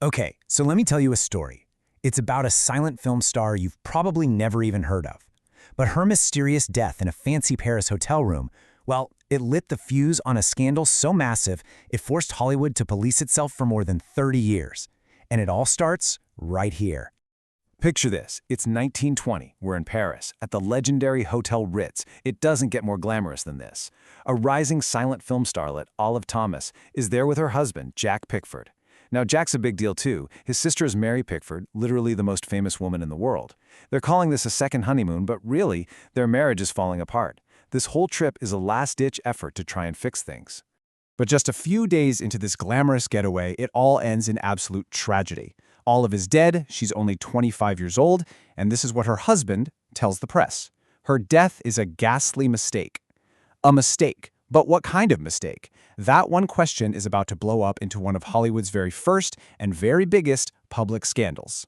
Okay, so let me tell you a story. It's about a silent film star you've probably never even heard of. But her mysterious death in a fancy Paris hotel room, well, it lit the fuse on a scandal so massive it forced Hollywood to police itself for more than 30 years. And it all starts right here. Picture this. It's 1920. We're in Paris, at the legendary Hotel Ritz. It doesn't get more glamorous than this. A rising silent film starlet, Olive Thomas, is there with her husband, Jack Pickford. Now, Jack's a big deal too. His sister is Mary Pickford, literally the most famous woman in the world. They're calling this a second honeymoon, but really, their marriage is falling apart. This whole trip is a last-ditch effort to try and fix things. But just a few days into this glamorous getaway, it all ends in absolute tragedy. Olive is dead, she's only 25 years old, and this is what her husband tells the press. Her death is a ghastly mistake. A mistake. But what kind of mistake? That one question is about to blow up into one of Hollywood's very first and very biggest public scandals.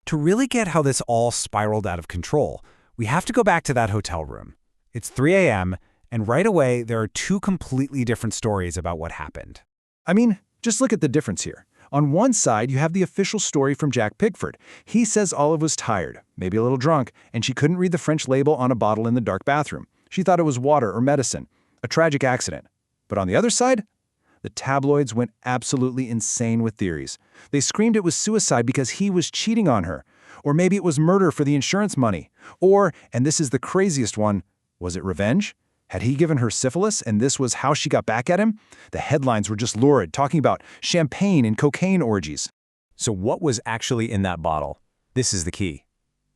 To really get how this all spiraled out of control, we have to go back to that hotel room. It's 3 a.m., and right away, there are two completely different stories about what happened. I mean, just look at the difference here. On one side, you have the official story from Jack Pickford. He says Olive was tired, maybe a little drunk, and she couldn't read the French label on a bottle in the dark bathroom. She thought it was water or medicine. A tragic accident. But on the other side, the tabloids went absolutely insane with theories. They screamed it was suicide because he was cheating on her. Or maybe it was murder for the insurance money. Or, and this is the craziest one, was it revenge? Had he given her syphilis and this was how she got back at him? The headlines were just lurid, talking about champagne and cocaine orgies. So what was actually in that bottle? This is the key.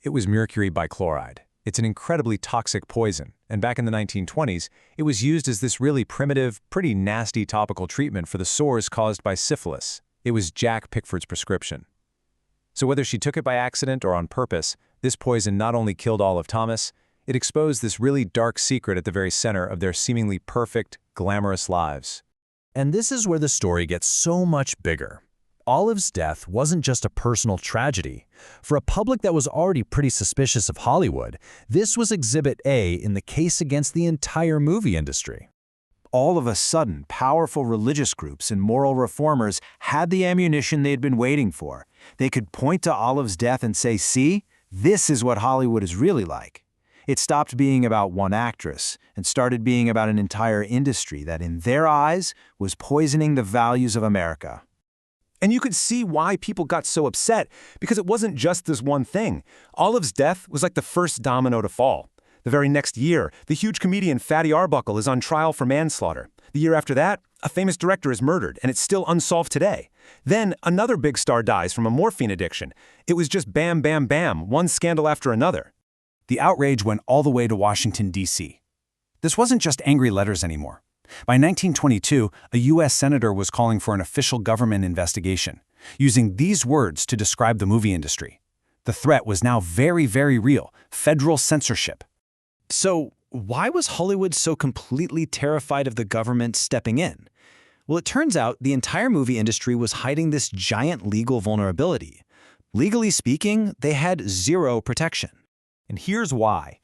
It was mercury bichloride. It's an incredibly toxic poison, and back in the 1920s, it was used as this really primitive, pretty nasty topical treatment for the sores caused by syphilis. It was Jack Pickford's prescription. So whether she took it by accident or on purpose, this poison not only killed Olive Thomas, it exposed this really dark secret at the very center of their seemingly perfect, glamorous lives. And this is where the story gets so much bigger. Olive's death wasn't just a personal tragedy. For a public that was already pretty suspicious of Hollywood, this was Exhibit A in the case against the entire movie industry. All of a sudden, powerful religious groups and moral reformers had the ammunition they'd been waiting for. They could point to Olive's death and say, see, this is what Hollywood is really like. It stopped being about one actress and started being about an entire industry that, in their eyes, was poisoning the values of America. And you could see why people got so upset, because it wasn't just this one thing. Olive's death was like the first domino to fall. The very next year, the huge comedian Fatty Arbuckle is on trial for manslaughter. The year after that, a famous director is murdered, and it's still unsolved today. Then, another big star dies from a morphine addiction. It was just bam, bam, bam, one scandal after another. The outrage went all the way to Washington, D.C. This wasn't just angry letters anymore. By 1922, a U.S. senator was calling for an official government investigation, using these words to describe the movie industry. The threat was now very, very real: federal censorship. So, why was Hollywood so completely terrified of the government stepping in? Well, it turns out the entire movie industry was hiding this giant legal vulnerability. Legally speaking, they had zero protection. And here's why.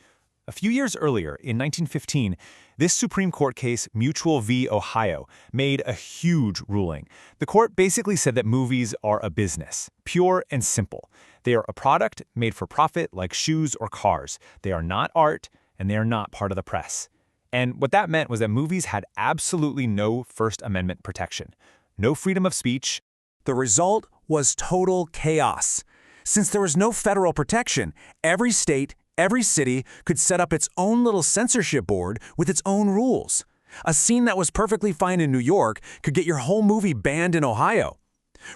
A few years earlier, in 1915, this Supreme Court case, Mutual v. Ohio, made a huge ruling. The court basically said that movies are a business, pure and simple. They are a product made for profit like shoes or cars. They are not art, and they are not part of the press. And what that meant was that movies had absolutely no First Amendment protection, no freedom of speech. The result was total chaos. Since there was no federal protection, every state, every city could set up its own little censorship board with its own rules. A scene that was perfectly fine in New York could get your whole movie banned in Ohio.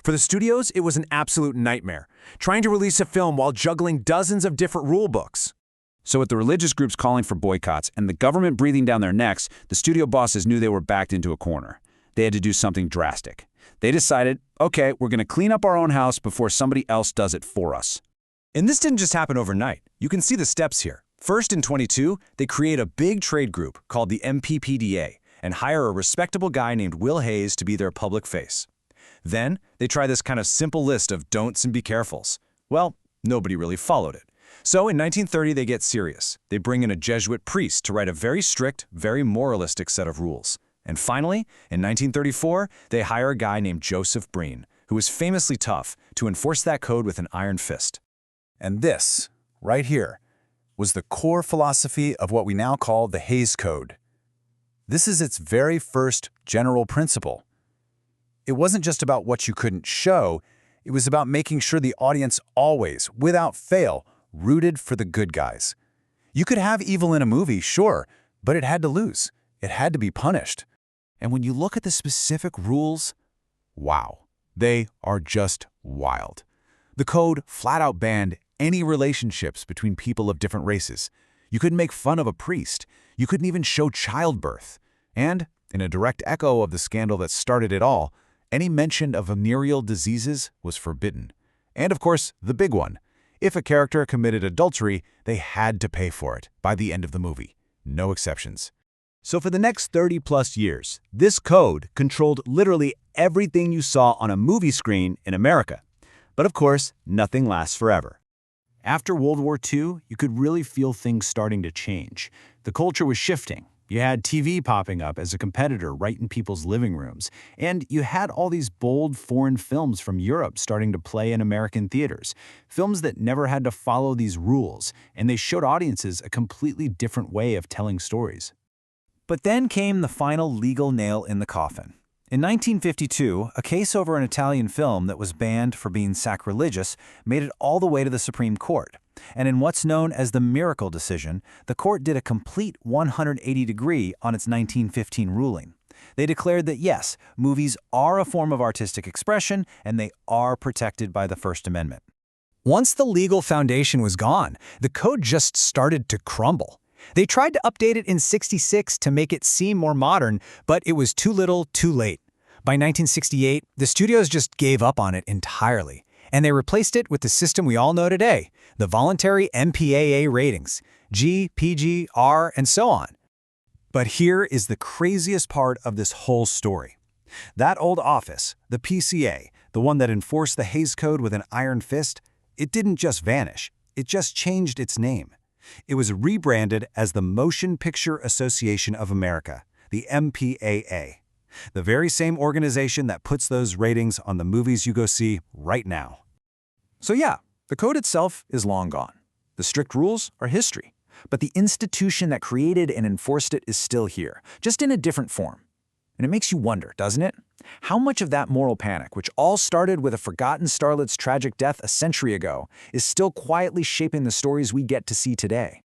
For the studios, it was an absolute nightmare, trying to release a film while juggling dozens of different rule books. So with the religious groups calling for boycotts and the government breathing down their necks, the studio bosses knew they were backed into a corner. They had to do something drastic. They decided, okay, we're going to clean up our own house before somebody else does it for us. And this didn't just happen overnight. You can see the steps here. First, in 22, they create a big trade group called the MPPDA and hire a respectable guy named Will Hayes to be their public face. Then, they try this kind of simple list of don'ts and be carefuls. Well, nobody really followed it. So in 1930, they get serious. They bring in a Jesuit priest to write a very strict, very moralistic set of rules. And finally, in 1934, they hire a guy named Joseph Breen, who was famously tough to enforce that code with an iron fist. And this, right here, was the core philosophy of what we now call the Hays Code. This is its very first general principle. It wasn't just about what you couldn't show, it was about making sure the audience always, without fail, rooted for the good guys. You could have evil in a movie, sure, but it had to lose. It had to be punished. And when you look at the specific rules, wow, they are just wild. The code flat out banned any relationships between people of different races. You couldn't make fun of a priest. You couldn't even show childbirth. And, in a direct echo of the scandal that started it all, any mention of venereal diseases was forbidden. And of course, the big one. If a character committed adultery, they had to pay for it by the end of the movie. No exceptions. So for the next 30-plus years, this code controlled literally everything you saw on a movie screen in America. But of course, nothing lasts forever. After World War II, you could really feel things starting to change. The culture was shifting. You had TV popping up as a competitor right in people's living rooms. And you had all these bold foreign films from Europe starting to play in American theaters. Films that never had to follow these rules, and they showed audiences a completely different way of telling stories. But then came the final legal nail in the coffin. In 1952, a case over an Italian film that was banned for being sacrilegious made it all the way to the Supreme Court. And in what's known as the Miracle Decision, the court did a complete 180-degree on its 1915 ruling. They declared that yes, movies are a form of artistic expression and they are protected by the First Amendment. Once the legal foundation was gone, the code just started to crumble. They tried to update it in '66 to make it seem more modern, but it was too little, too late. By 1968, the studios just gave up on it entirely, and they replaced it with the system we all know today, the voluntary MPAA ratings, G, PG, R, and so on. But here is the craziest part of this whole story. That old office, the PCA, the one that enforced the Hays Code with an iron fist, it didn't just vanish, it just changed its name. It was rebranded as the Motion Picture Association of America, the MPAA, the very same organization that puts those ratings on the movies you go see right now. So yeah, the code itself is long gone. The strict rules are history, but the institution that created and enforced it is still here, just in a different form. And it makes you wonder, doesn't it? How much of that moral panic, which all started with a forgotten starlet's tragic death a century ago, is still quietly shaping the stories we get to see today?